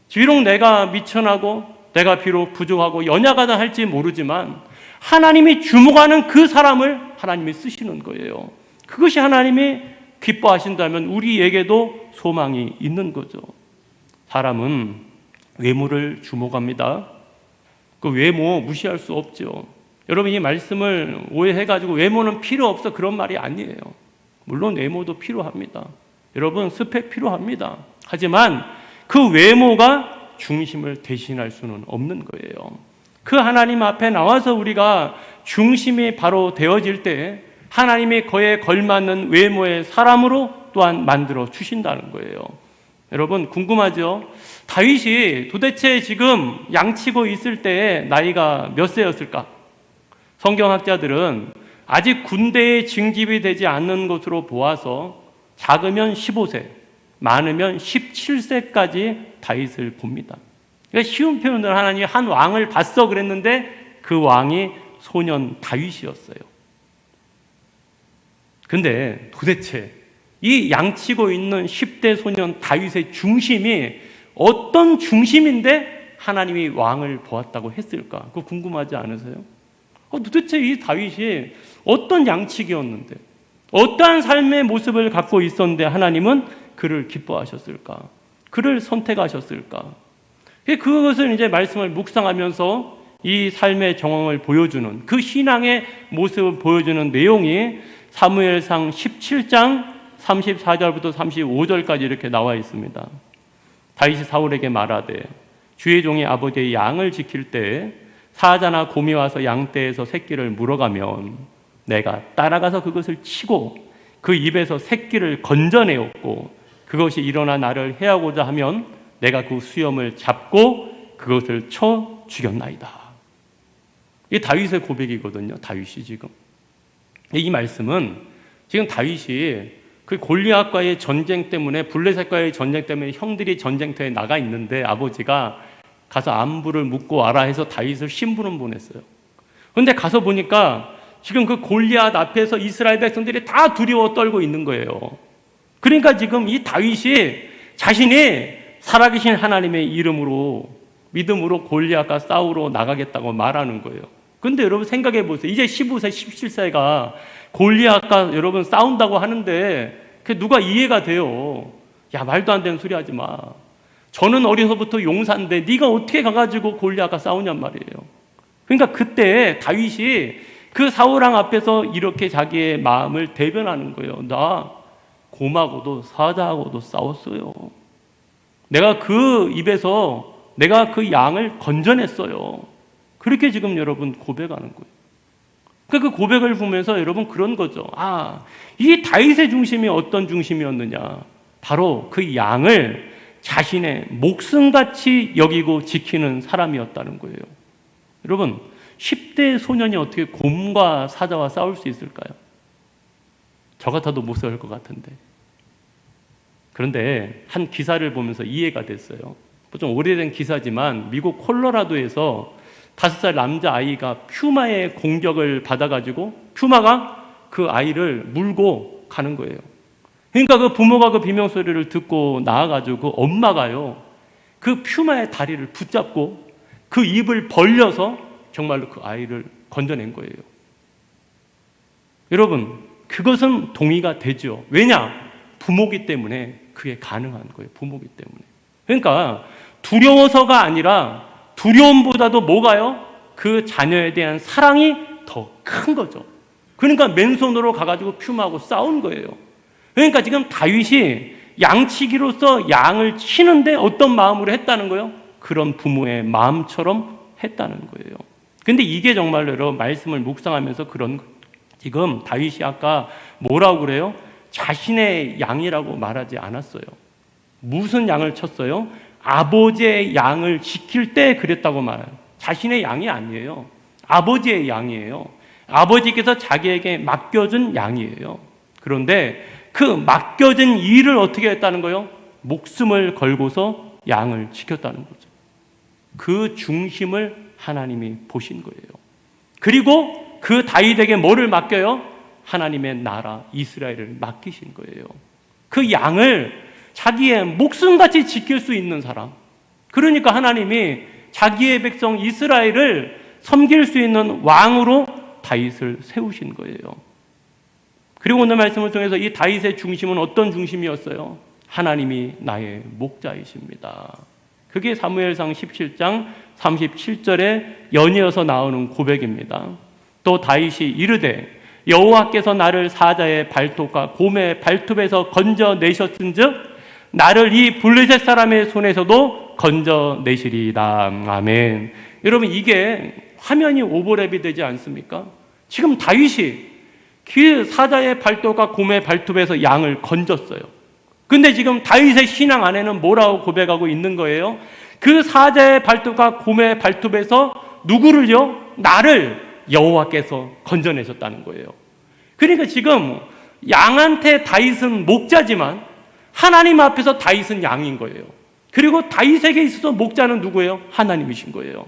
비록 내가 미천하고 내가 비록 부족하고 연약하다 할지 모르지만 하나님이 주목하는 그 사람을 하나님이 쓰시는 거예요. 그것이 하나님이 기뻐하신다면 우리에게도 소망이 있는 거죠. 사람은 외모를 주목합니다. 그 외모 무시할 수 없죠. 여러분 이 말씀을 오해해가지고 외모는 필요 없어 그런 말이 아니에요. 물론 외모도 필요합니다. 여러분 스펙 필요합니다. 하지만 그 외모가 중심을 대신할 수는 없는 거예요. 그 하나님 앞에 나와서 우리가 중심이 바로 되어질 때 하나님이 그에 걸맞는 외모의 사람으로 또한 만들어 주신다는 거예요. 여러분 궁금하죠? 다윗이 도대체 지금 양치고 있을 때 나이가 몇 세였을까? 성경학자들은 아직 군대에 징집이 되지 않는 것으로 보아서 작으면 15세, 많으면 17세까지 다윗을 봅니다. 그러니까 쉬운 표현으로 하나님이 한 왕을 봤어 그랬는데 그 왕이 소년 다윗이었어요. 근데 도대체 이 양치고 있는 10대 소년 다윗의 중심이 어떤 중심인데 하나님이 왕을 보았다고 했을까? 그거 궁금하지 않으세요? 도대체 이 다윗이 어떤 양치기였는데 어떠한 삶의 모습을 갖고 있었는데 하나님은 그를 기뻐하셨을까? 그를 선택하셨을까? 그것을 이제 말씀을 묵상하면서 이 삶의 정황을 보여주는 그 신앙의 모습을 보여주는 내용이 사무엘상 17장 34절부터 35절까지 이렇게 나와 있습니다. 다윗이 사울에게 말하되 주의 종이 아버지의 양을 지킬 때 사자나 곰이 와서 양떼에서 새끼를 물어가면 내가 따라가서 그것을 치고 그 입에서 새끼를 건져내었고 그것이 일어나 나를 해하고자 하면 내가 그 수염을 잡고 그것을 쳐 죽였나이다. 이게 다윗의 고백이거든요. 다윗이 지금 이 말씀은 지금 다윗이 그 골리앗과의 전쟁 때문에 블레셋과의 전쟁 때문에 형들이 전쟁터에 나가 있는데 아버지가 가서 안부를 묻고 와라 해서 다윗을 심부름 보냈어요. 그런데 가서 보니까 지금 그 골리앗 앞에서 이스라엘 백성들이 다 두려워 떨고 있는 거예요. 그러니까 지금 이 다윗이 자신이 살아계신 하나님의 이름으로 믿음으로 골리앗과 싸우러 나가겠다고 말하는 거예요. 근데 여러분 생각해 보세요. 이제 15세, 17세가 골리앗과 여러분 싸운다고 하는데 그게 누가 이해가 돼요? 야, 말도 안 되는 소리 하지 마. 저는 어려서부터 용사인데 네가 어떻게 가가지고 골리앗과 싸우냔 말이에요. 그러니까 그때 다윗이 그 사울왕 앞에서 이렇게 자기의 마음을 대변하는 거예요. 나 곰하고도 사자하고도 싸웠어요. 내가 그 입에서 내가 그 양을 건져냈어요. 그렇게 지금 여러분 고백하는 거예요. 그 고백을 보면서 여러분 그런 거죠. 이 다윗의 중심이 어떤 중심이었느냐? 바로 그 양을 자신의 목숨같이 여기고 지키는 사람이었다는 거예요. 여러분 10대 소년이 어떻게 곰과 사자와 싸울 수 있을까요? 저 같아도 무서울 것 같은데. 그런데 한 기사를 보면서 이해가 됐어요. 좀 오래된 기사지만 미국 콜로라도에서 5살 남자아이가 퓨마의 공격을 받아가지고 퓨마가 그 아이를 물고 가는 거예요. 그러니까 그 부모가 그 비명소리를 듣고 나와가지고 그 엄마가요 그 퓨마의 다리를 붙잡고 그 입을 벌려서 정말로 그 아이를 건져낸 거예요. 여러분 그것은 동의가 되죠. 왜냐? 부모기 때문에 그게 가능한 거예요. 부모기 때문에. 그러니까 두려워서가 아니라 두려움보다도 뭐가요? 그 자녀에 대한 사랑이 더 큰 거죠. 그러니까 맨손으로 가가지고 퓨마하고 싸운 거예요. 그러니까 지금 다윗이 양치기로서 양을 치는데 어떤 마음으로 했다는 거예요? 그런 부모의 마음처럼 했다는 거예요. 근데 이게 정말로 여러분 말씀을 묵상하면서 그런 거예요. 지금 다윗이 아까 뭐라고 그래요? 자신의 양이라고 말하지 않았어요. 무슨 양을 쳤어요? 아버지의 양을 지킬 때 그랬다고 말해요. 자신의 양이 아니에요. 아버지의 양이에요. 아버지께서 자기에게 맡겨준 양이에요. 그런데 그 맡겨진 일을 어떻게 했다는 거예요? 목숨을 걸고서 양을 지켰다는 거죠. 그 중심을 하나님이 보신 거예요. 그리고 그 다윗에게 뭐를 맡겨요? 하나님의 나라 이스라엘을 맡기신 거예요. 그 양을 자기의 목숨같이 지킬 수 있는 사람, 그러니까 하나님이 자기의 백성 이스라엘을 섬길 수 있는 왕으로 다윗을 세우신 거예요. 그리고 오늘 말씀을 통해서 이 다윗의 중심은 어떤 중심이었어요? 하나님이 나의 목자이십니다. 그게 사무엘상 17장 37절에 연이어서 나오는 고백입니다. 또 다윗이 이르되 여호와께서 나를 사자의 발톱과 곰의 발톱에서 건져내셨은즉 나를 이 블레셋 사람의 손에서도 건져내시리이다. 아멘. 여러분, 이게 화면이 오버랩이 되지 않습니까? 지금 다윗이 그 사자의 발톱과 곰의 발톱에서 양을 건졌어요. 근데 지금 다윗의 신앙 안에는 뭐라고 고백하고 있는 거예요? 그 사자의 발톱과 곰의 발톱에서 누구를요? 나를 여호와께서 건져내셨다는 거예요. 그러니까 지금 양한테 다윗은 목자지만 하나님 앞에서 다윗은 양인 거예요. 그리고 다윗에게 있어서 목자는 누구예요? 하나님이신 거예요.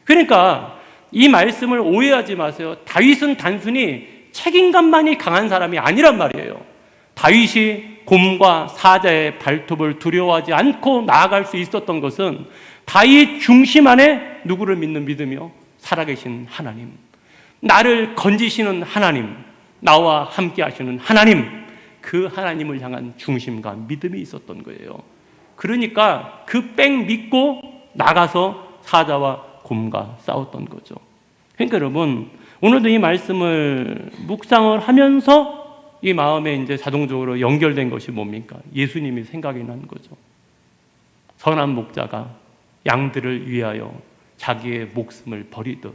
그러니까 이 말씀을 오해하지 마세요. 다윗은 단순히 책임감만이 강한 사람이 아니란 말이에요. 다윗이 곰과 사자의 발톱을 두려워하지 않고 나아갈 수 있었던 것은 다윗 중심 안에 누구를 믿는 믿음이요? 살아계신 하나님, 나를 건지시는 하나님, 나와 함께 하시는 하나님, 그 하나님을 향한 중심과 믿음이 있었던 거예요. 그러니까 그 뺑 믿고 나가서 사자와 곰과 싸웠던 거죠. 그러니까 여러분, 오늘도 이 말씀을 묵상을 하면서 이 마음에 이제 자동적으로 연결된 것이 뭡니까? 예수님이 생각이 난 거죠. 선한 목자가 양들을 위하여 자기의 목숨을 버리듯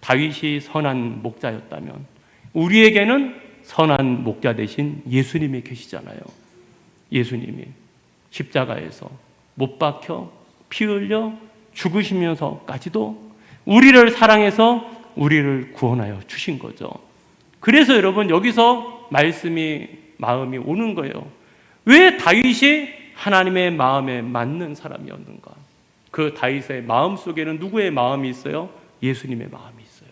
다윗이 선한 목자였다면 우리에게는 선한 목자 대신 예수님이 계시잖아요. 예수님이 십자가에서 못 박혀 피 흘려 죽으시면서까지도 우리를 사랑해서 우리를 구원하여 주신 거죠. 그래서 여러분, 여기서 마음이 오는 거예요. 왜 다윗이 하나님의 마음에 맞는 사람이었는가? 그 다윗의 마음 속에는 누구의 마음이 있어요? 예수님의 마음이 있어요.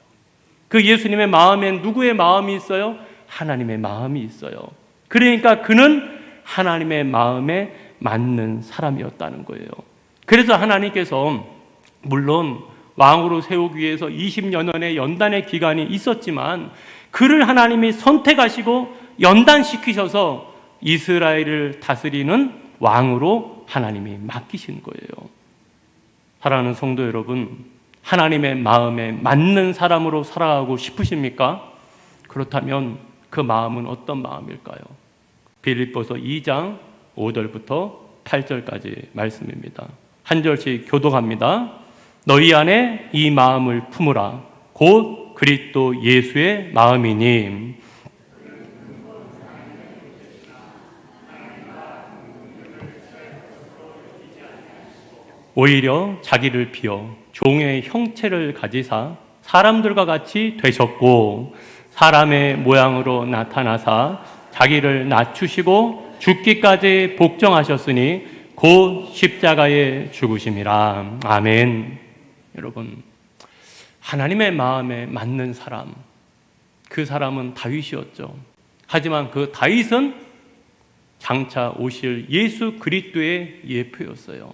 그 예수님의 마음엔 누구의 마음이 있어요? 하나님의 마음이 있어요. 그러니까 그는 하나님의 마음에 맞는 사람이었다는 거예요. 그래서 하나님께서 물론 왕으로 세우기 위해서 20여 년의 연단의 기간이 있었지만 그를 하나님이 선택하시고 연단시키셔서 이스라엘을 다스리는 왕으로 하나님이 맡기신 거예요. 사랑하는 성도 여러분, 하나님의 마음에 맞는 사람으로 살아가고 싶으십니까? 그렇다면 그 마음은 어떤 마음일까요? 빌립보서 2장 5절부터 8절까지 말씀입니다. 한 절씩 교독합니다. 너희 안에 이 마음을 품으라. 곧 그리스도 예수의 마음이니 오히려 자기를 비워 종의 형체를 가지사 사람들과 같이 되셨고 사람의 모양으로 나타나사 자기를 낮추시고 죽기까지 복종하셨으니 곧 십자가에 죽으심이라. 아멘. 여러분, 하나님의 마음에 맞는 사람, 그 사람은 다윗이었죠. 하지만 그 다윗은 장차 오실 예수 그리스도의 예표였어요.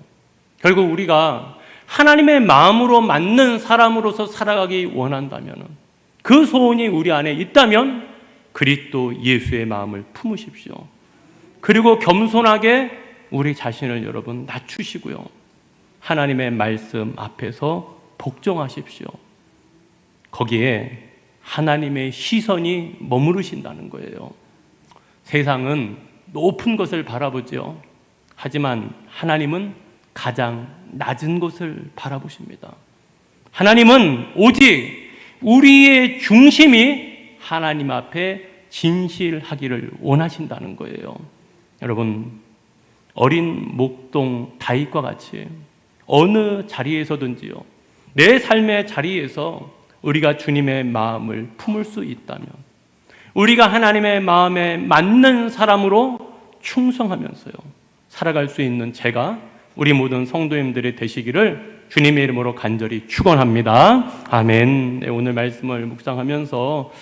결국 우리가 하나님의 마음으로 맞는 사람으로서 살아가기 원한다면, 그 소원이 우리 안에 있다면 그리스도 예수의 마음을 품으십시오. 그리고 겸손하게 우리 자신을 여러분 낮추시고요, 하나님의 말씀 앞에서 복종하십시오. 거기에 하나님의 시선이 머무르신다는 거예요. 세상은 높은 것을 바라보죠. 하지만 하나님은 가장 낮은 것을 바라보십니다. 하나님은 오직 우리의 중심이 하나님 앞에 진실하기를 원하신다는 거예요. 여러분, 어린 목동 다윗과 같이 어느 자리에서든지요, 내 삶의 자리에서 우리가 주님의 마음을 품을 수 있다면, 우리가 하나님의 마음에 맞는 사람으로 충성하면서요 살아갈 수 있는 제가 우리 모든 성도님들이 되시기를 주님의 이름으로 간절히 축원합니다. 아멘. 네, 오늘 말씀을 묵상하면서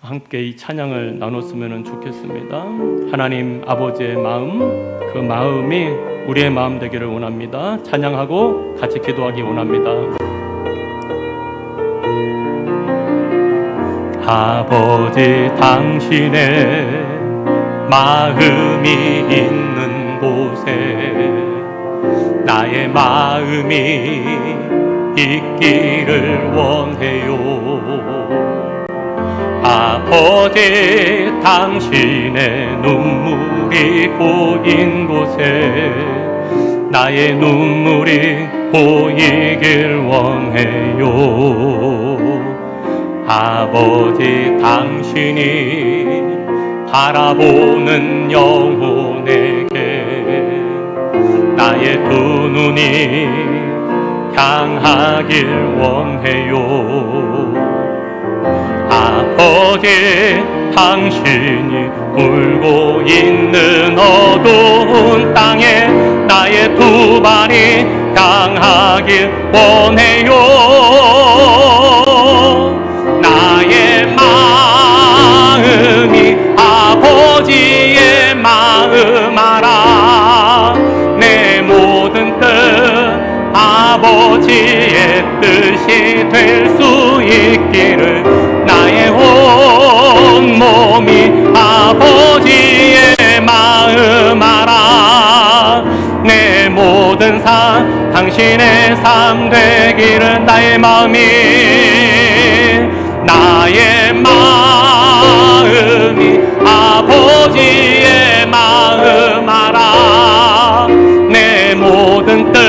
함께 이 찬양을 나눴으면 좋겠습니다. 하나님 아버지의 마음, 그 마음이 우리의 마음 되기를 원합니다. 찬양하고 같이 기도하기 원합니다. 아버지, 당신의 마음이 있는 곳에 나의 마음이 있기를 원해요. 아버지, 당신의 눈물이 고인 곳에 나의 눈물이 보이길 원해요. 아버지, 당신이 바라보는 영혼에게 나의 두 눈이 향하길 원해요. 아버지, 당신이 울고 있는 어두운 땅에 나의 두 발이 향하길 원해요. 나의 마음이 아버지의 마음 알아. 내 모든 뜻 아버지의 뜻이 될 수 있기를 나의 온 몸이 아버지의 마음 알아. 내 모든 삶 당신의 삶 되기를 나의 마음이 아버지의 마음 알아. 내 모든 뜻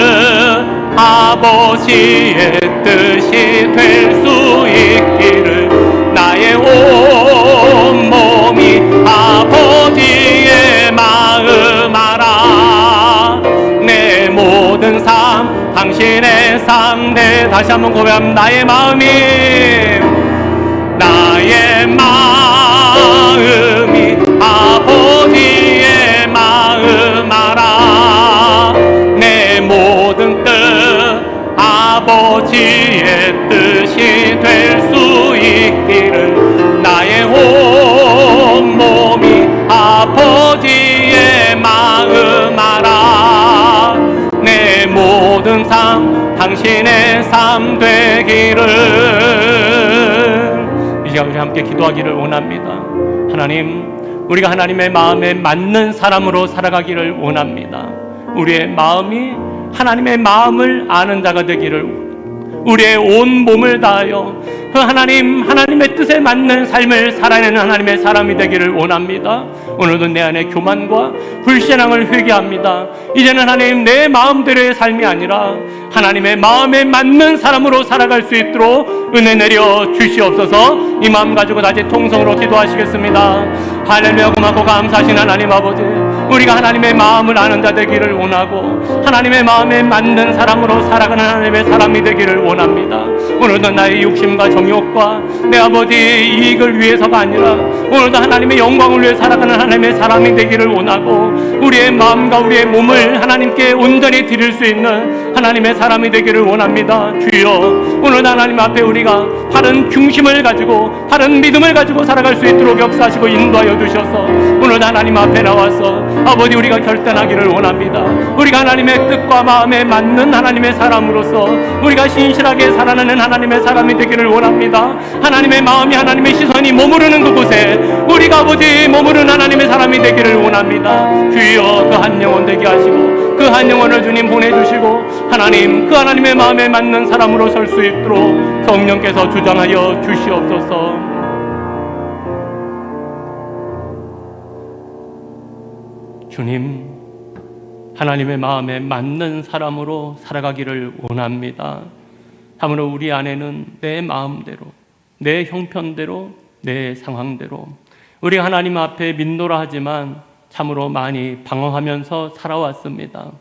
아버지의 뜻이 될 수 있기를 나의 온 몸이 아버지의 마음 알아. 내 모든 삶 당신의 삶 내 다시 한번 고백합니다. 나의 마음이 아버지의 마음 알아. 내 모든 뜻 아버지의 뜻이 될 수 있기를 나의 온 몸이 아버지의 마음 알아. 내 모든 삶 당신의 삶 되기를. 이 시간 우리 함께 기도하기를 원합니다. 하나님, 우리가 하나님의 마음에 맞는 사람으로 살아가기를 원합니다. 우리의 마음이 하나님의 마음을 아는 자가 되기를, 우리의 온 몸을 다하여 그 하나님의 뜻에 맞는 삶을 살아내는 하나님의 사람이 되기를 원합니다. 오늘도 내 안에 교만과 불신앙을 회개합니다. 이제는 하나님, 내 마음대로의 삶이 아니라 하나님의 마음에 맞는 사람으로 살아갈 수 있도록 은혜 내려 주시옵소서. 이 마음 가지고 다시 통성으로 기도하시겠습니다. 할렐루야. 고맙고 감사하신 하나님 아버지, 우리가 하나님의 마음을 아는 자 되기를 원하고 하나님의 마음에 맞는 사람으로 살아가는 하나님의 사람이 되기를 원합니다. 오늘도 나의 욕심과 정욕과 내 아버지 이익을 위해서가 아니라 오늘도 하나님의 영광을 위해 살아가는 하나님의 사람이 되기를 원하고 우리의 마음과 우리의 몸을 하나님께 온전히 드릴 수 있는 하나님의 사람이 되기를 원합니다. 주여, 오늘도 하나님 앞에 우리가 바른 중심을 가지고 바른 믿음을 가지고 살아갈 수 있도록 역사하시고 인도하여 주셔서 오늘도 하나님 앞에 나와서 아버지, 우리가 결단하기를 원합니다. 우리가 하나님의 뜻과 마음에 맞는 하나님의 사람으로서 우리가 신실하게 살아내는 하나님의 사람이 되기를 원합니다. 하나님의 마음이, 하나님의 시선이 머무르는 그곳에 우리가 아버지 머무르는 하나님의 사람이 되기를 원합니다. 주여, 그 한 영혼 되게 하시고 그 한 영혼을 주님 보내주시고 하나님 그 하나님의 마음에 맞는 사람으로 설 수 있도록 성령께서 주장하여 주시옵소서. 주님, 하나님의 마음에 맞는 사람으로 살아가기를 원합니다. 참으로 우리 안에는 내 마음대로, 내 형편대로, 내 상황대로 우리 하나님 앞에 믿노라 하지만 참으로 많이 방황하면서 살아왔습니다.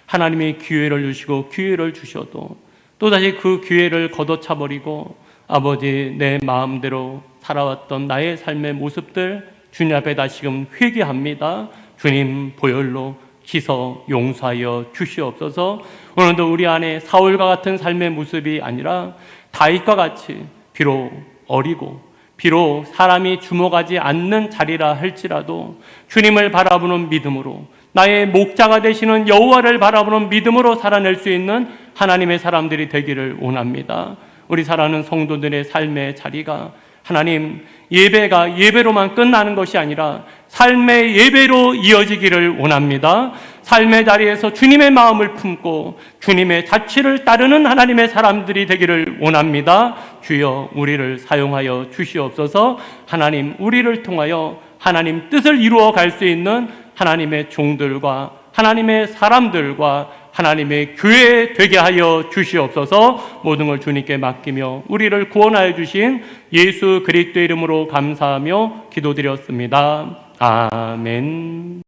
하나님이 기회를 주시고 기회를 주셔도 또다시 그 기회를 걷어차버리고 아버지 내 마음대로 살아왔던 나의 삶의 모습들 주님 앞에 다시금 회개합니다. 주님 보혈로 씻어 용서하여 주시옵소서. 오늘도 우리 안에 사울과 같은 삶의 모습이 아니라 다윗과 같이 비록 어리고 비록 사람이 주목하지 않는 자리라 할지라도 주님을 바라보는 믿음으로 나의 목자가 되시는 여호와를 바라보는 믿음으로 살아낼 수 있는 하나님의 사람들이 되기를 원합니다. 우리 사랑하는 성도들의 삶의 자리가 하나님 예배가 예배로만 끝나는 것이 아니라 삶의 예배로 이어지기를 원합니다. 삶의 자리에서 주님의 마음을 품고 주님의 자취를 따르는 하나님의 사람들이 되기를 원합니다. 주여 우리를 사용하여 주시옵소서. 하나님 우리를 통하여 하나님 뜻을 이루어 갈 수 있는 하나님의 종들과 하나님의 사람들과 하나님의 교회 되게 하여 주시옵소서. 모든 걸 주님께 맡기며 우리를 구원하여 주신 예수 그리스도의 이름으로 감사하며 기도드렸습니다. 아멘.